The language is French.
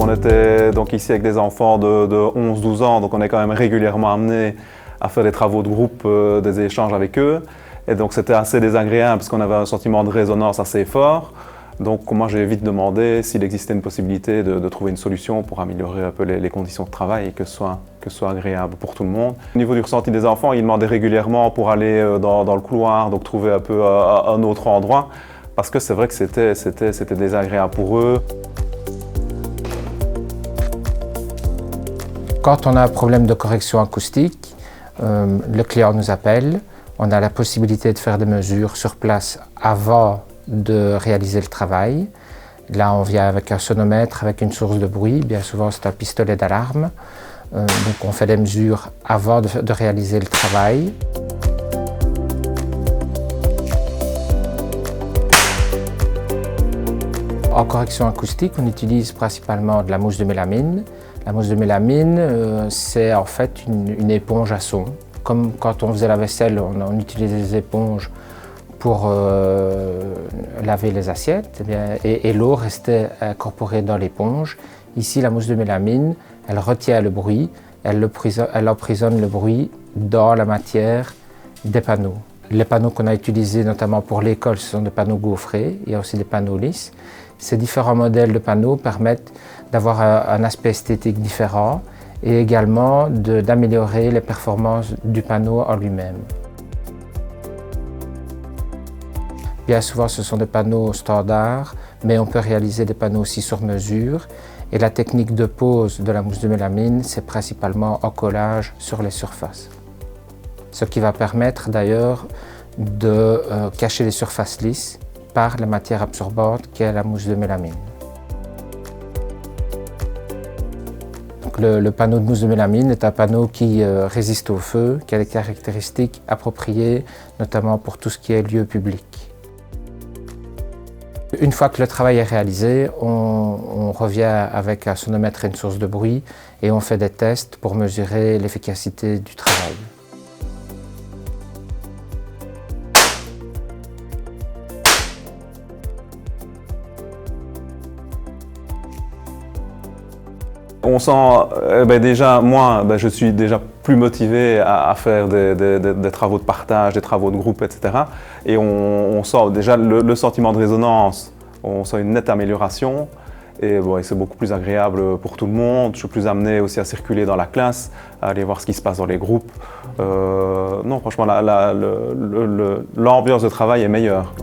on était donc ici avec des enfants de 11-12 ans, donc on est quand même régulièrement amené à faire des travaux de groupe, des échanges avec eux. Et donc c'était assez désagréable parce qu'on avait un sentiment de résonance assez fort. Donc moi j'ai vite demandé s'il existait une possibilité de trouver une solution pour améliorer un peu les conditions de travail et que ce soit agréable pour tout le monde. Au niveau du ressenti des enfants, ils demandaient régulièrement pour aller dans le couloir, donc trouver un peu un autre endroit, parce que c'est vrai que c'était désagréable pour eux. Quand on a un problème de correction acoustique, le client nous appelle, on a la possibilité de faire des mesures sur place avant de réaliser le travail. Là, on vient avec un sonomètre, avec une source de bruit. Bien souvent, c'est un pistolet d'alarme. Donc, on fait des mesures avant de réaliser le travail. En correction acoustique, on utilise principalement de la mousse de mélamine. La mousse de mélamine, c'est en fait une éponge à son. Comme quand on faisait la vaisselle, on utilisait des éponges pour laver les assiettes, et l'eau restait incorporée dans l'éponge. Ici, la mousse de mélamine, elle retient le bruit, elle emprisonne le bruit dans la matière des panneaux. Les panneaux qu'on a utilisés notamment pour l'école, ce sont des panneaux gaufrés, il y a aussi des panneaux lisses. Ces différents modèles de panneaux permettent d'avoir un aspect esthétique différent et également d'améliorer les performances du panneau en lui-même. Bien souvent, ce sont des panneaux standards, mais on peut réaliser des panneaux aussi sur mesure. Et la technique de pose de la mousse de mélamine, c'est principalement en collage sur les surfaces. Ce qui va permettre d'ailleurs de cacher les surfaces lisses par la matière absorbante qu'est la mousse de mélamine. Donc le panneau de mousse de mélamine est un panneau qui résiste au feu, qui a des caractéristiques appropriées, notamment pour tout ce qui est lieu public. Une fois que le travail est réalisé, on revient avec un sonomètre et une source de bruit et on fait des tests pour mesurer l'efficacité du travail. On sent, déjà, moi, je suis déjà plus motivé à faire des travaux de partage, des travaux de groupe, etc. Et on sent déjà le sentiment de résonance, on sent une nette amélioration. Et c'est beaucoup plus agréable pour tout le monde. Je suis plus amené aussi à circuler dans la classe, à aller voir ce qui se passe dans les groupes. Non, franchement, l'ambiance de travail est meilleure.